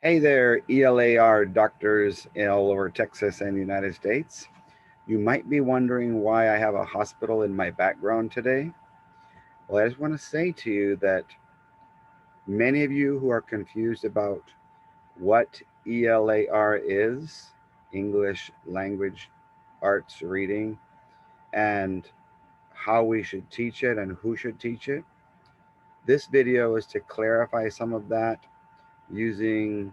Hey there, ELAR doctors all over Texas and the United States. You might be wondering why I have a hospital in my background today. Well, I just want to say to you that many of you who are confused about what ELAR is, English Language Arts Reading, and how we should teach it and who should teach it, this video is to clarify some of that using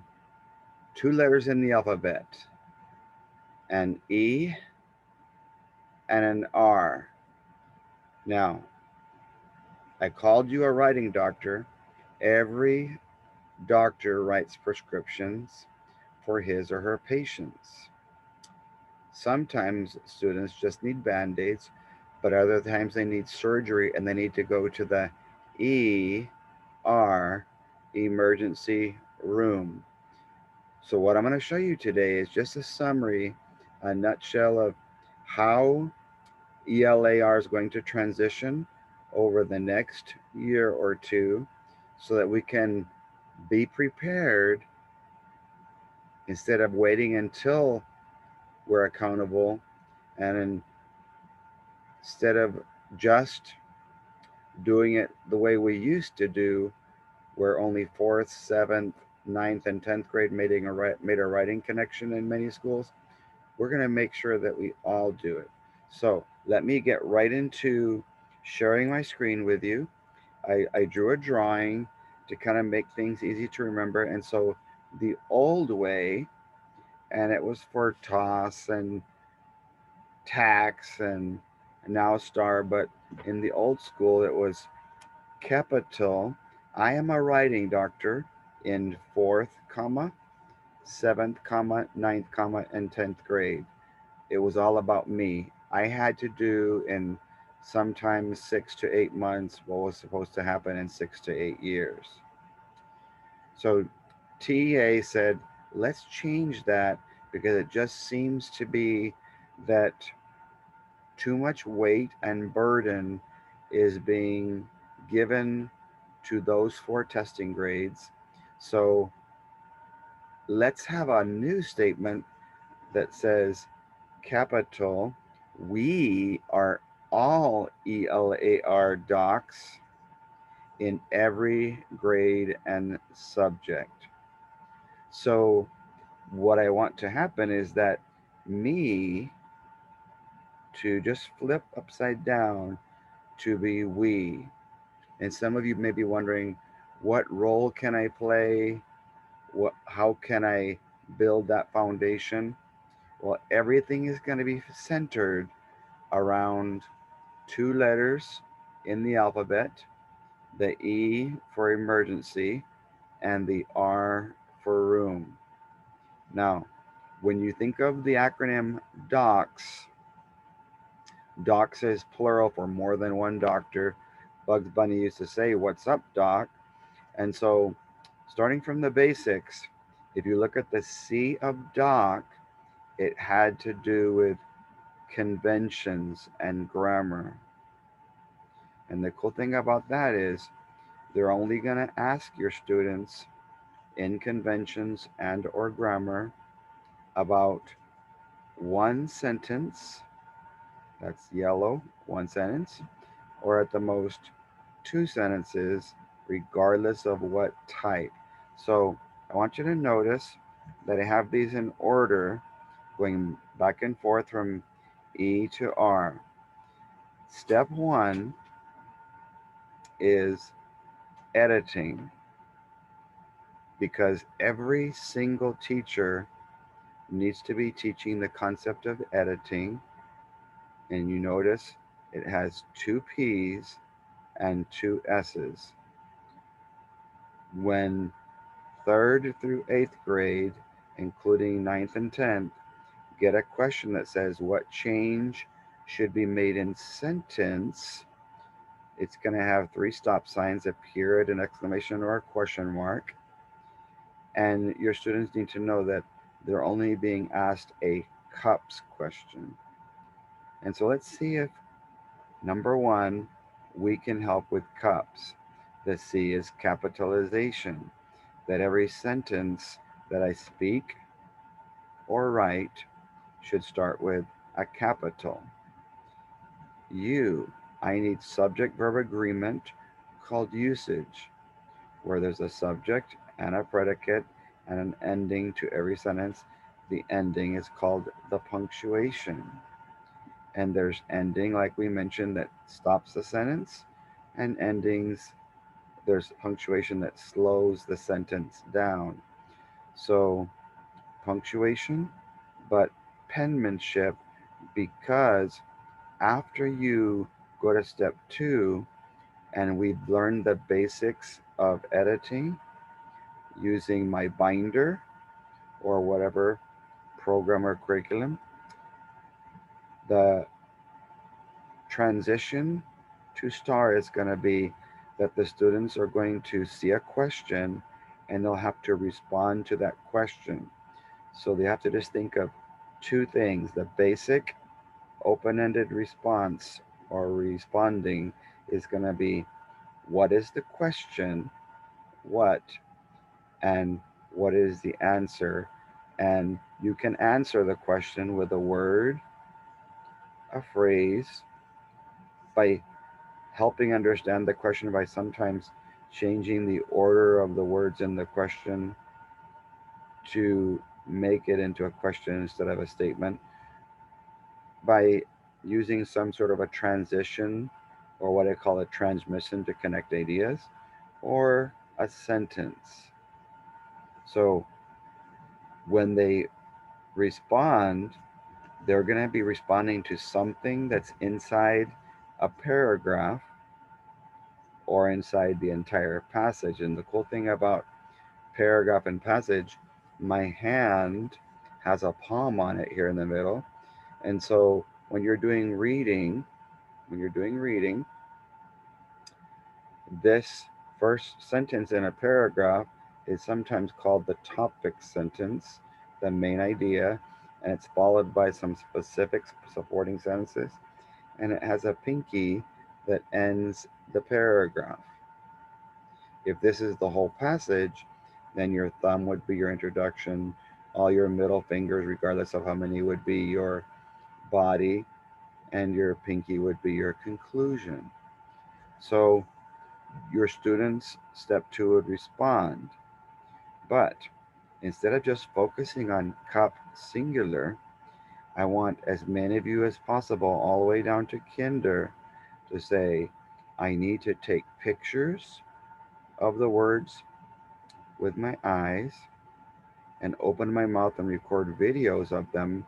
two letters in the alphabet, an E and an R. Now, I called you a writing doctor. Every doctor writes prescriptions for his or her patients. Sometimes students just need band aids, but other times they need surgery and they need to go to the ER, emergency room. So, what I'm going to show you today is just a summary, a nutshell of how ELAR is going to transition over the next year or two so that we can be prepared instead of waiting until we're accountable and instead of just doing it the way we used to do, where only fourth, seventh, ninth, and 10th grade made a writing connection in many schools. We're going to make sure that we all do it. So let me get right into sharing my screen with you. I drew a drawing to kind of make things easy to remember. And so the old way, and it was for toss and tax and now star, but in the old school, it was capital. I am a writing doctor in fourth, comma, seventh, comma, ninth, comma, and 10th grade. It was all about me. I had to do in sometimes 6 to 8 months what was supposed to happen in 6 to 8 years. So TA said, let's change that because it just seems to be that too much weight and burden is being given to those four testing grades. So let's have a new statement that says, capital, we are all ELAR docs in every grade and subject. So, what I want to happen is that me to just flip upside down to be we. And some of you may be wondering, what role can I play? How can I build that foundation? Well, everything is going to be centered around two letters in the alphabet, the E for emergency and the R for room. Now, when you think of the acronym DOCS, DOCS is plural for more than one doctor. Bugs Bunny used to say, "What's up, Doc?" And so, starting from the basics, if you look at the C of doc, it had to do with conventions and grammar. And the cool thing about that is they're only going to ask your students in conventions and or grammar about one sentence, that's yellow, one sentence, or at the most two sentences, regardless of what type. So I want you to notice that I have these in order, going back and forth from E to R. Step one is editing, because every single teacher needs to be teaching the concept of editing. And you notice it has two P's and two S's. When third through eighth grade, including ninth and 10th, get a question that says, what change should be made in sentence? It's going to have three stop signs, a period, an exclamation, or a question mark. And your students need to know that they're only being asked a CUPPSS question. And so let's see if number one, we can help with CUPPSS. The C is capitalization, that every sentence that I speak or write should start with a capital U. I need subject verb agreement called usage, where there's a subject and a predicate and an ending to every sentence. The ending is called the punctuation. And there's ending, like we mentioned, that stops the sentence, and endings, there's punctuation that slows the sentence down. So, punctuation, but penmanship, because after you go to step two, and we've learned the basics of editing using my binder or whatever program or curriculum, the transition to STAR is going to be that the students are going to see a question and they'll have to respond to that question. So they have to just think of two things: the basic open ended response or responding is going to be what is the question, what, and what is the answer. And you can answer the question with a word, a phrase, by helping understand the question by sometimes changing the order of the words in the question to make it into a question instead of a statement, by using some sort of a transition or what I call a transmission to connect ideas, or a sentence. So when they respond, they're going to be responding to something that's inside a paragraph or inside the entire passage. And the cool thing about paragraph and passage, my hand has a palm on it here in the middle. And so when you're doing reading, this first sentence in a paragraph is sometimes called the topic sentence, the main idea, and it's followed by some specific supporting sentences, and it has a pinky that ends the paragraph. If this is the whole passage, then your thumb would be your introduction, all your middle fingers, regardless of how many, would be your body, and your pinky would be your conclusion. So your students, step two, would respond. But instead of just focusing on cup singular, I want as many of you as possible, all the way down to kinder, to say, I need to take pictures of the words with my eyes and open my mouth and record videos of them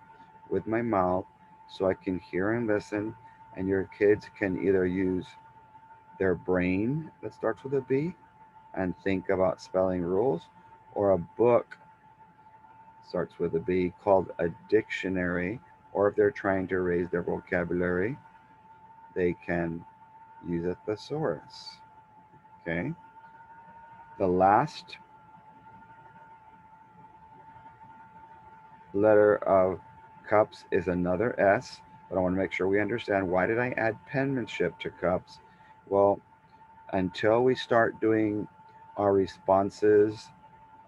with my mouth so I can hear and listen. And your kids can either use their brain that starts with a B and think about spelling rules, or a book starts with a B called a dictionary, or if they're trying to raise their vocabulary, they can use a thesaurus. Okay. The last letter of CUPPSS is another S, but I want to make sure we understand, why did I add penmanship to CUPPSS? Well, until we start doing our responses,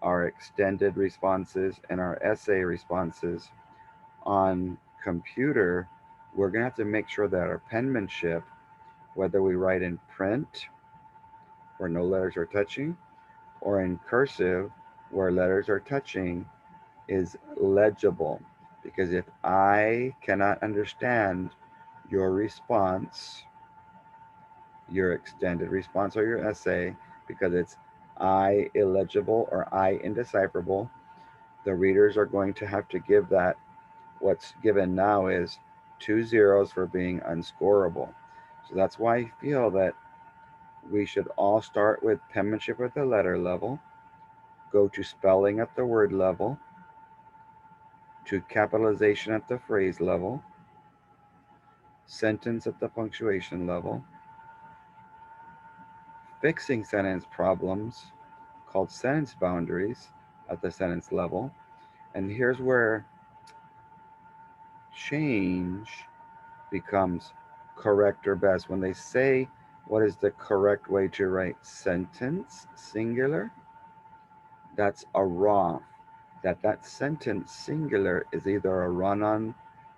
our extended responses, and our essay responses on computer, we're going to have to make sure that our penmanship, whether we write in print where no letters are touching, or in cursive where letters are touching, is legible. Because if I cannot understand your response, your extended response or your essay, because it's I illegible or I indecipherable, the readers are going to have to give that. What's given now is 2 zeros for being unscorable. So that's why I feel that we should all start with penmanship at the letter level, go to spelling at the word level, to capitalization at the phrase level, sentence at the punctuation level, fixing sentence problems called sentence boundaries at the sentence level. And here's where change becomes correct or best. When they say what is the correct way to write sentence singular, that's a raw. that sentence singular is either a run-on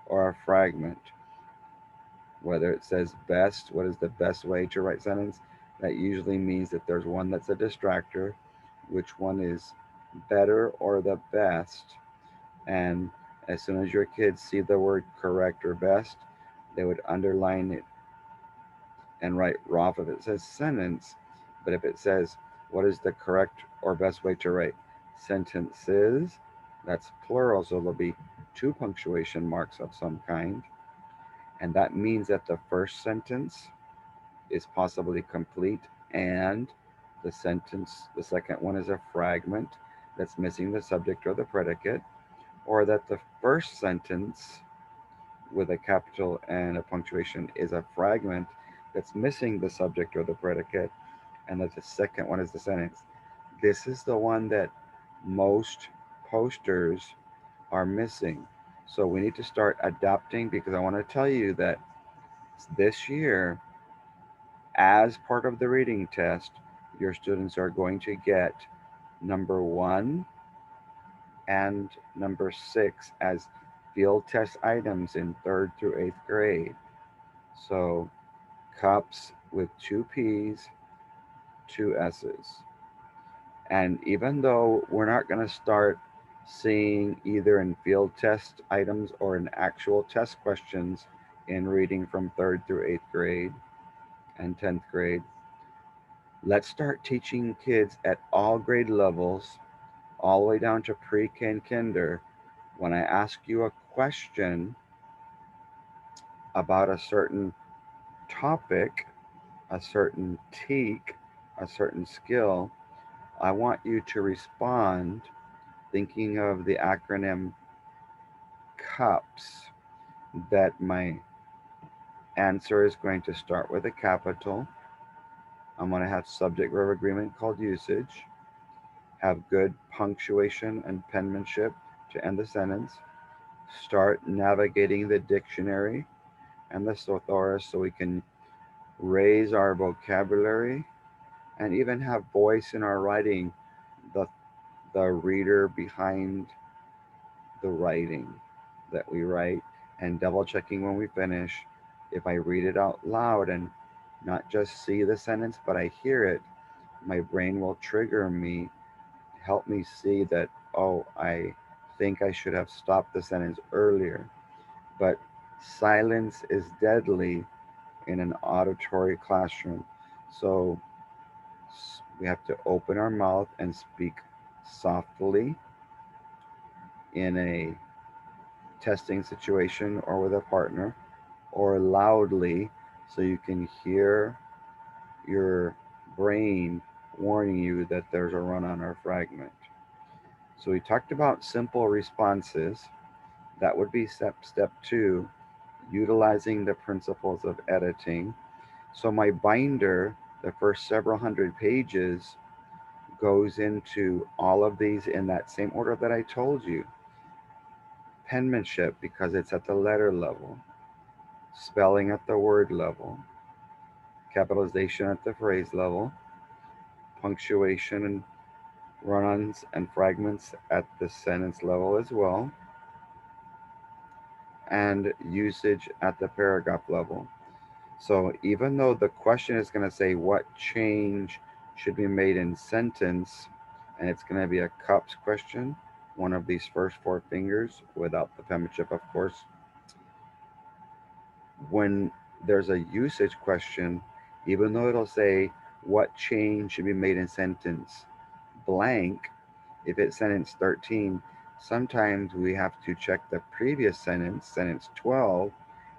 or a fragment. Whether it says best, what is the best way to write sentence? That usually means that there's one that's a distractor, which one is better or the best. And as soon as your kids see the word correct or best, they would underline it and write Roth if it says sentence. But if it says what is the correct or best way to write sentences, that's plural, so there'll be two punctuation marks of some kind. And that means that the first sentence is possibly complete and the second one is a fragment that's missing the subject or the predicate, or that the first sentence with a capital and a punctuation is a fragment that's missing the subject or the predicate, and that the second one is the sentence. This is the one that most posters are missing. So we need to start adapting, because I want to tell you that this year, as part of the reading test, your students are going to get number 1 and number 6 as field test items in 3rd through 8th grade. So cups with 2 P's, 2 S's. And even though we're not going to start seeing either in field test items or in actual test questions in reading from 3rd through 8th grade and 10th grade, let's start teaching kids at all grade levels, all the way down to pre-K and kinder. When I ask you a question about a certain topic, a certain teak, a certain skill, I want you to respond thinking of the acronym CUPPSS, that my answer is going to start with a capital. I'm going to have subject verb agreement called usage, have good punctuation and penmanship to end the sentence, start navigating the dictionary and the thesaurus so we can raise our vocabulary, and even have voice in our writing, the, the reader behind the writing that we write, and double checking when we finish. If I read it out loud and not just see the sentence, but I hear it, my brain will trigger me, help me see that, oh, I think I should have stopped the sentence earlier. But silence is deadly in an auditory classroom. So we have to open our mouth and speak softly in a testing situation or with a partner, or loudly so you can hear your brain warning you that there's a run on or fragment. So we talked about simple responses. That would be step 2, utilizing the principles of editing. So my binder, the first several hundred pages, goes into all of these in that same order that I told you. Penmanship, because it's at the letter level, spelling at the word level, capitalization at the phrase level, punctuation and run-ons and fragments at the sentence level as well, and usage at the paragraph level. So even though the question is going to say what change should be made in sentence, and it's going to be a CUPPSS question, one of these first 4 fingers without the penmanship, of course. When there's a usage question, even though it'll say what change should be made in sentence blank, if it's sentence 13, sometimes we have to check the previous sentence, sentence 12,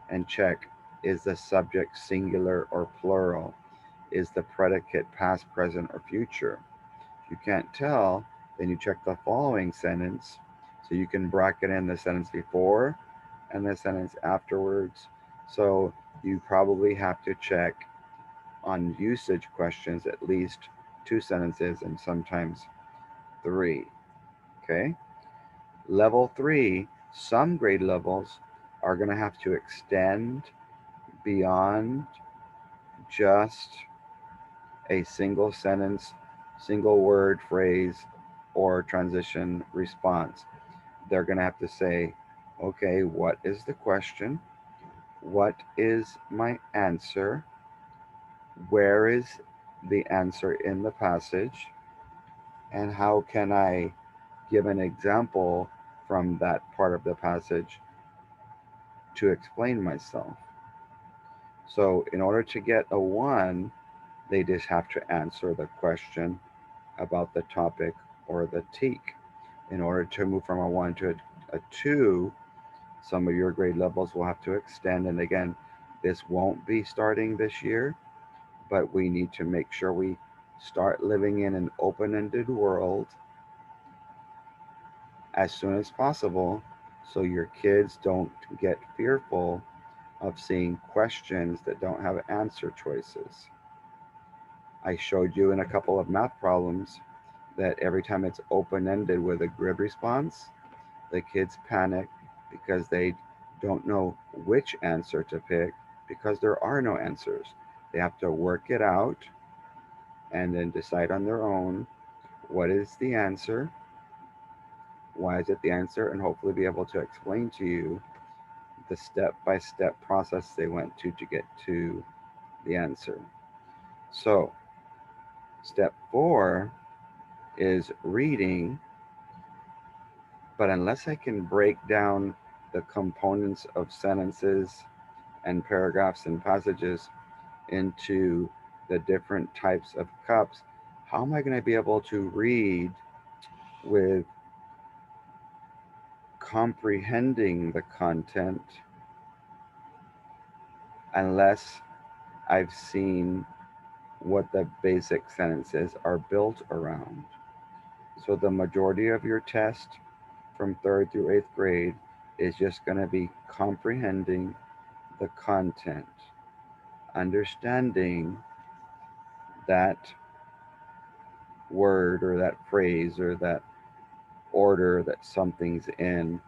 and check, is the subject singular or plural? Is the predicate past, present, or future? If you can't tell, then you check the following sentence, so you can bracket in the sentence before and the sentence afterwards. So you probably have to check on usage questions at least 2 sentences and sometimes 3. Okay? Level 3, some grade levels are going to have to extend beyond just a single sentence, single word, phrase, or transition response. They're going to have to say, okay, what is the question? What is my answer? Where is the answer in the passage? And how can I give an example from that part of the passage to explain myself? So, in order to get a 1, they just have to answer the question about the topic or the teak. In order to move from a 1 to a 2, some of your grade levels will have to extend. And again, this won't be starting this year, but we need to make sure we start living in an open-ended world as soon as possible so your kids don't get fearful of seeing questions that don't have answer choices. I showed you in a couple of math problems that every time it's open-ended with a grid response, the kids panic because they don't know which answer to pick because there are no answers. They have to work it out and then decide on their own what is the answer, why is it the answer, and hopefully be able to explain to you the step-by-step process they went to get to the answer. So, step 4 is reading, but unless I can break down the components of sentences and paragraphs and passages into the different types of cups, how am I going to be able to read with comprehending the content unless I've seen what the basic sentences are built around? So the majority of your test from 3rd through 8th grade is just going to be comprehending the content, understanding that word or that phrase or that order that something's in,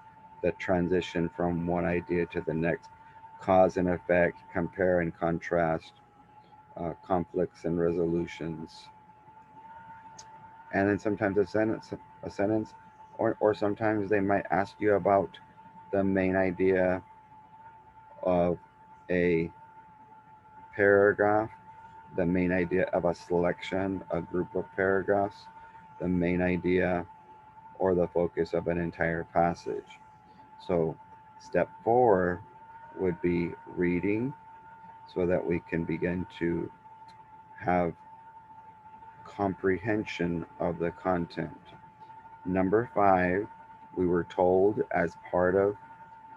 the transition from one idea to the next, cause and effect, compare and contrast, conflicts and resolutions. And then sometimes a sentence, or sometimes they might ask you about the main idea of a paragraph, the main idea of a selection, a group of paragraphs, the main idea or the focus of an entire passage. So, step 4 would be reading so that we can begin to have comprehension of the content. Number 5, we were told as part of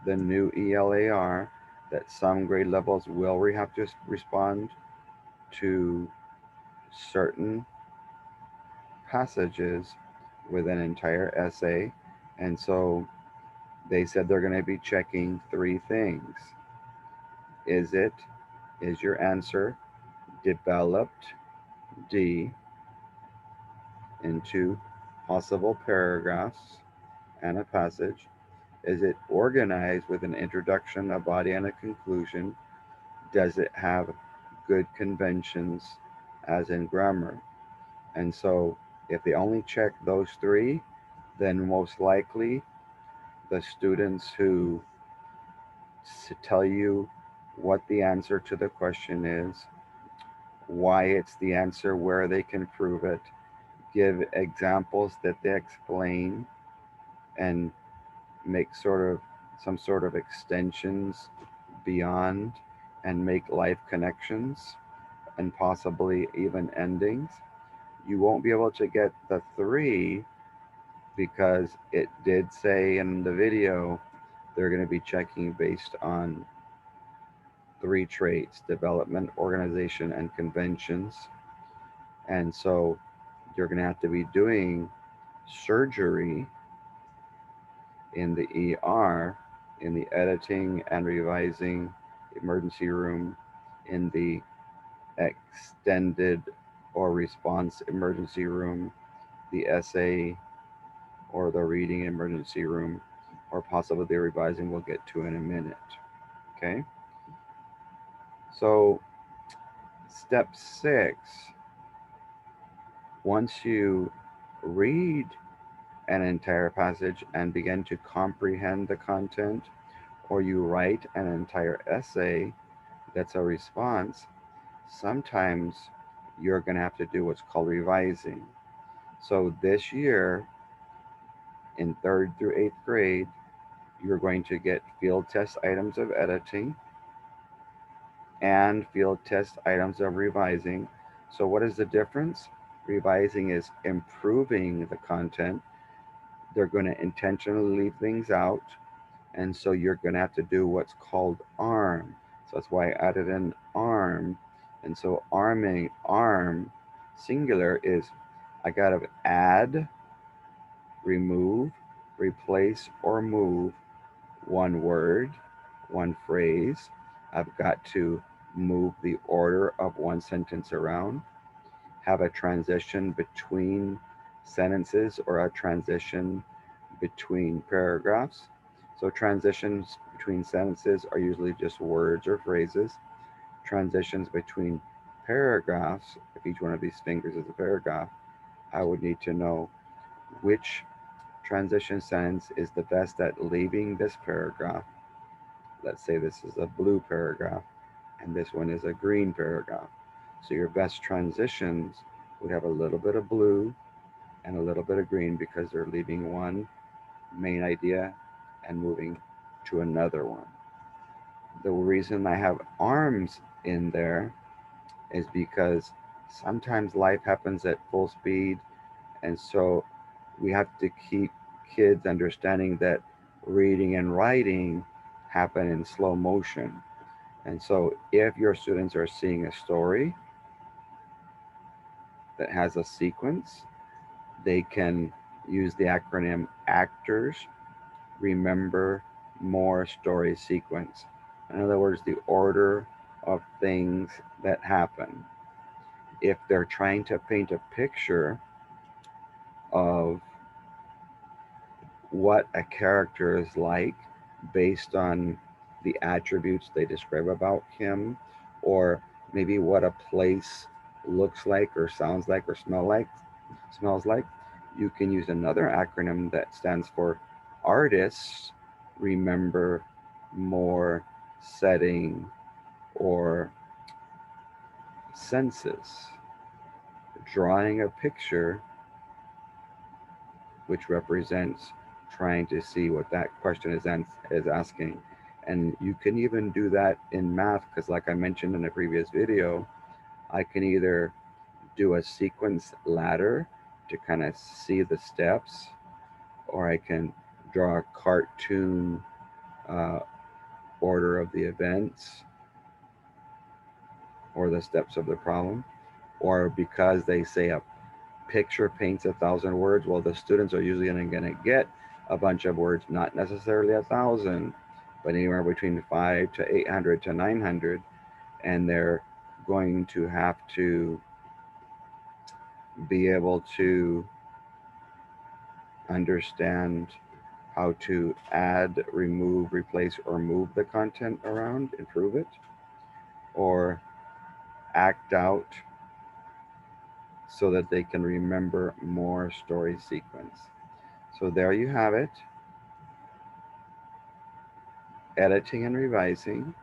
the new ELAR that some grade levels will have to respond to certain passages with an entire essay. And so they said they're going to be checking 3 things. Is your answer developed, D, into possible paragraphs and a passage? Is it organized with an introduction, a body, and a conclusion? Does it have good conventions, as in grammar? And so, if they only check those 3, then most likely the students who tell you what the answer to the question is, why it's the answer, where they can prove it, give examples that they explain, and make some sort of extensions beyond and make life connections and possibly even endings. You won't be able to get the 3 because it did say in the video they're going to be checking based on 3 traits: development, organization, and conventions. And so you're going to have to be doing surgery in the ER, in the editing and revising emergency room, in the extended or response emergency room, the essay or the reading emergency room, or possibly the revising we'll get to in a minute. Okay? So, step 6, once you read an entire passage and begin to comprehend the content, or you write an entire essay that's a response, sometimes you're going to have to do what's called revising. So this year, in third through eighth grade, you're going to get field test items of editing and field test items of revising. So, what is the difference? Revising is improving the content. They're going to intentionally leave things out. And so, you're going to have to do what's called arm. So, that's why I added an arm. And so, arm, singular, is I got to add, remove, replace, or move one word, one phrase. I've got to move the order of one sentence around, have a transition between sentences or a transition between paragraphs. So, transitions between sentences are usually just words or phrases. Transitions between paragraphs, if each one of these fingers is a paragraph, I would need to know which transition sentence is the best at leaving this paragraph. Let's say this is a blue paragraph and this one is a green paragraph. So your best transitions would have a little bit of blue and a little bit of green because they're leaving one main idea and moving to another one. The reason I have arms in there is because sometimes life happens at full speed, and so we have to keep kids understanding that reading and writing happen in slow motion. And so if your students are seeing a story that has a sequence, they can use the acronym ACTORS, remember more story sequence. In other words, the order of things that happen. If they're trying to paint a picture of what a character is like based on the attributes they describe about him, or maybe what a place looks like or sounds like or smells like, you can use another acronym that stands for artists remember more setting or senses. Drawing a picture which represents trying to see what that question is asking. And you can even do that in math because, like I mentioned in a previous video, I can either do a sequence ladder to kind of see the steps, or I can draw a cartoon uh, order of the events or the steps of the problem. Or because they say a picture paints 1,000 words, well, the students are usually going to get a bunch of words, not necessarily 1,000, but anywhere between 5 to 800 to 900, and they're going to have to be able to understand how to add, remove, replace, or move the content around, improve it, or act out so that they can remember more story sequence. So there you have it. Editing and revising,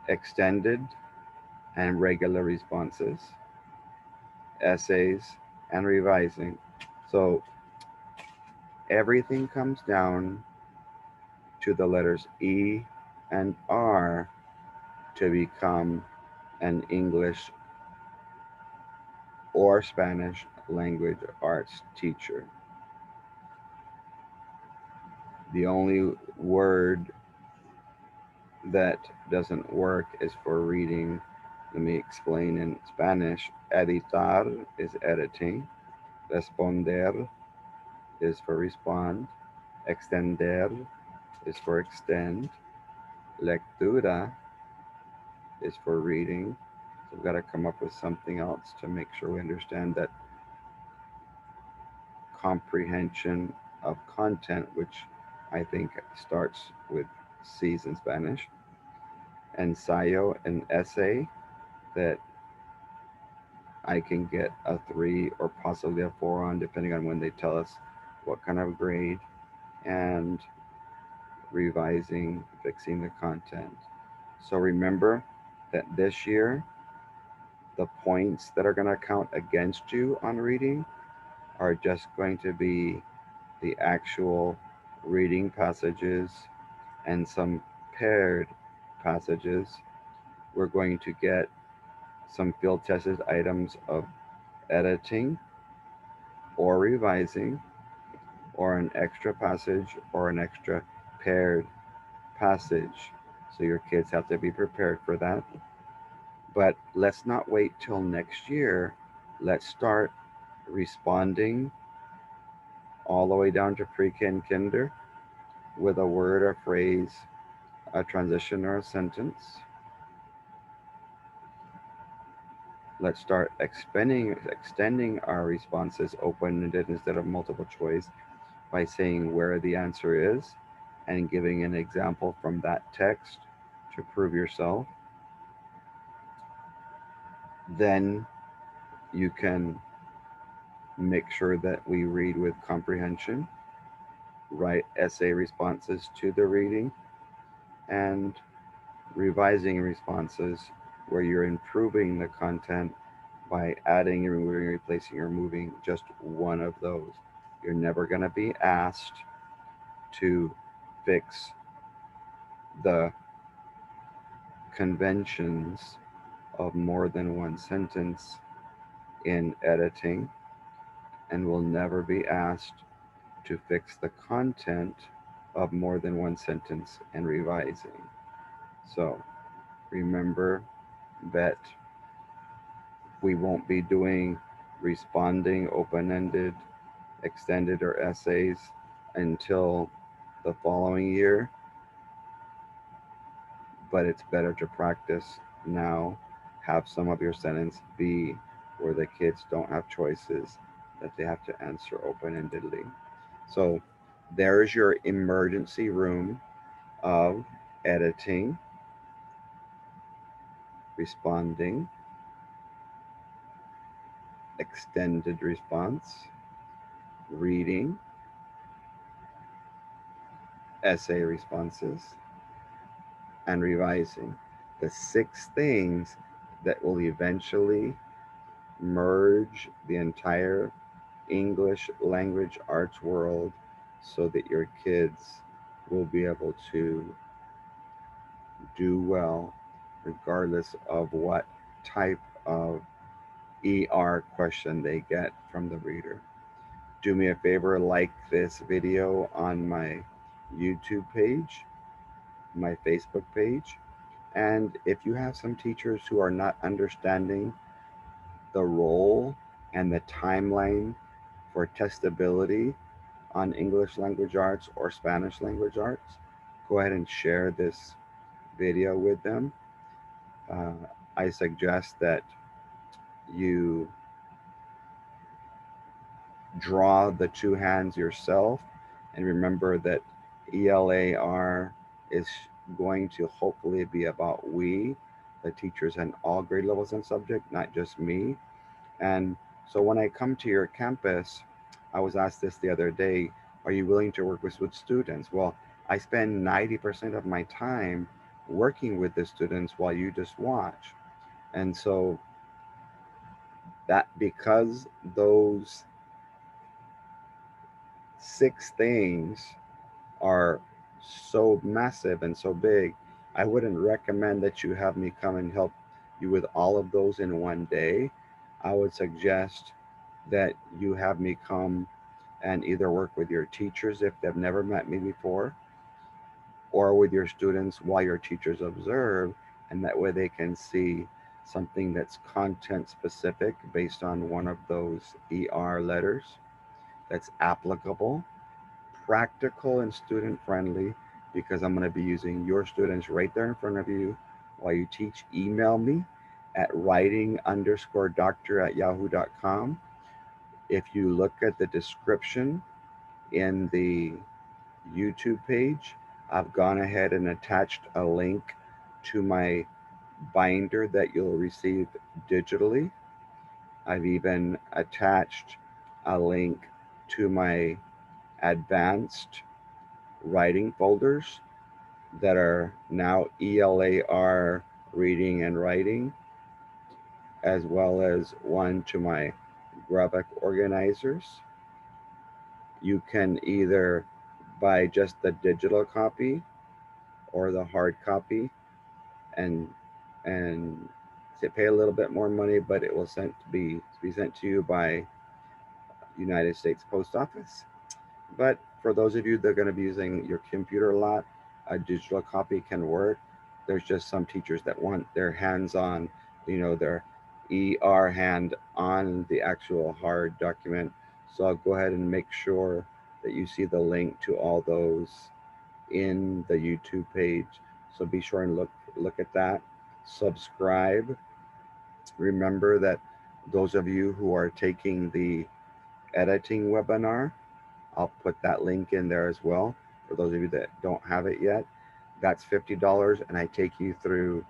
extended and regular responses, essays, and revising. So everything comes down to the letters E and R to become an English or Spanish language arts teacher. The only word that doesn't work is for reading. Let me explain in Spanish. Editar is editing. Responder is for respond. Extender is for extend. Lectura is for reading. So we've got to come up with something else to make sure we understand that comprehension of content, which I think starts with C's in Spanish. Ensayo, an essay that I can get a 3 or possibly a 4 on, depending on when they tell us what kind of grade, and revising, fixing the content. So remember that this year, the points that are going to count against you on reading are just going to be the actual reading passages and some paired passages. We're going to get some field tested items of editing or revising, or an extra passage or an extra paired passage. So your kids have to be prepared for that. But let's not wait till next year. Let's start responding all the way down to pre-K and kinder with a word or phrase, a transition or a sentence. Let's start extending our responses open-ended instead of multiple choice by saying where the answer is and giving an example from that text to prove yourself. Then you can make sure that we read with comprehension, write essay responses to the reading, and revising responses where you're improving the content by adding, removing, replacing, or moving just one of those. You're never going to be asked to fix the conventions of more than one sentence in editing, and will never be asked to fix the content of more than one sentence in revising. So remember that we won't be doing responding, open ended, extended, or essays until the following year, but it's better to practice now. Have some of your sentence be where the kids don't have choices, that they have to answer open endedly. So there's your emergency room of editing, responding, extended response, reading, essay responses, and revising. The 6 things that will eventually merge the entire English language arts world so that your kids will be able to do well regardless of what type of ER question they get from the reader. Do me a favor, like this video on my YouTube page, my Facebook page, and if you have some teachers who are not understanding the role and the timeline for testability on English language arts or Spanish language arts, go ahead and share this video with them. Uh, I suggest that you draw the two hands yourself and remember that ELAR is going to hopefully be about we, the teachers in all grade levels and subject, not just me. And so when I come to your campus, I was asked this the other day, are you willing to work with students? Well, I spend 90% of my time working with the students while you just watch. And so that because those 6 things are so massive and so big, I wouldn't recommend that you have me come and help you with all of those in one day. I would suggest that you have me come and either work with your teachers if they've never met me before, or with your students while your teachers observe, and that way they can see something that's content specific based on one of those ER letters, that's applicable, practical, and student friendly, because I'm going to be using your students right there in front of you while you teach. Email me at writing_doctor@yahoo.com. If you look at the description in the YouTube page, I've gone ahead and attached a link to my binder that you'll receive digitally. I've even attached a link to my advanced writing folders that are now ELAR reading and writing, as well as one to my graphic organizers. You can either buy just the digital copy or the hard copy, and and pay a little bit more money, but it will be sent to you by United States Post Office. But for those of you that are going to be using your computer a lot, a digital copy can work. There's just some teachers that want their hands on, their ER hand on the actual hard document. So I'll go ahead and make sure that you see the link to all those in the YouTube page. So be sure and look at that. Subscribe. Remember that those of you who are taking the editing webinar, I'll put that link in there as well. For those of you that don't have it yet, that's $50, and I take you through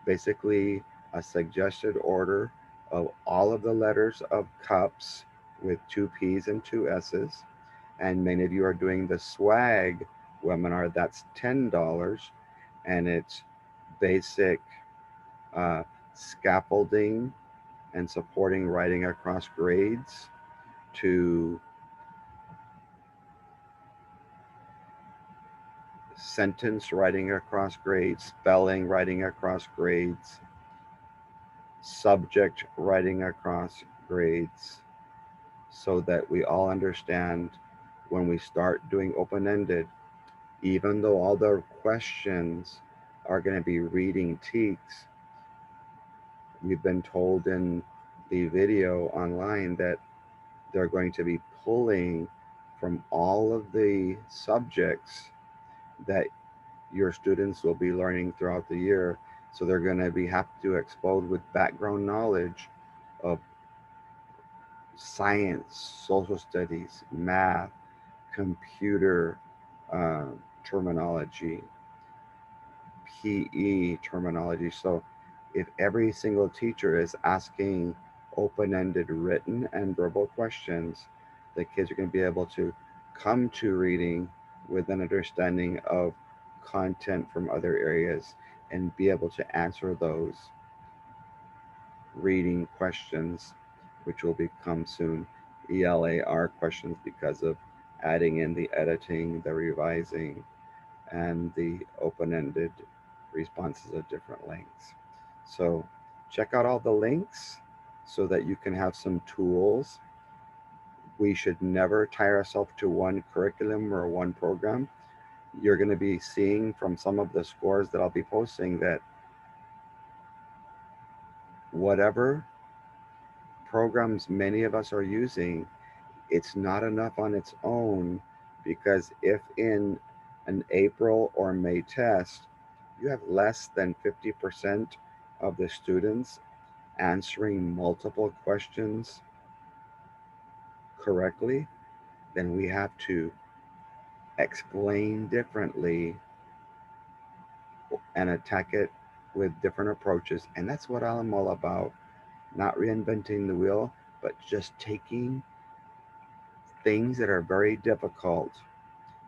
basically a suggested order of all of the letters of CUPPSS with two P's and two S's. And many of you are doing the swag webinar, that's $10, and it's basic uh, scaffolding and supporting writing across grades to sentence writing across grades, spelling writing across grades, subject writing across grades, so that we all understand when we start doing open ended, even though all the questions are going to be reading teaks, we've been told in the video online that they're going to be pulling from all of the subjects that your students will be learning throughout the year. So they're going to be have to explode with background knowledge of science, social studies, math, computer uh, terminology, PE terminology. So if every single teacher is asking open-ended written and verbal questions, the kids are going to be able to come to reading with an understanding of content from other areas and be able to answer those reading questions, which will become soon ELAR questions because of adding in the editing, the revising, and the open ended responses of different lengths. So, check out all the links so that you can have some tools. We should never tie ourselves to one curriculum or one program. You're going to be seeing from some of the scores that I'll be posting that whatever programs many of us are using, it's not enough on its own, because if in an April or May test you have less than 50% of the students answering multiple questions correctly, then we have to explain differently and attack it with different approaches. And that's what I'm all about. Not reinventing the wheel, but just taking things that are very difficult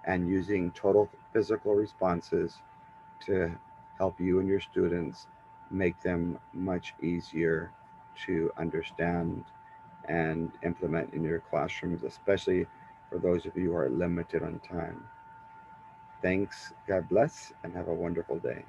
and using total physical responses to help you and your students make them much easier to understand and implement in your classrooms, especially for those of you who are limited on time. Thanks, God bless, and have a wonderful day.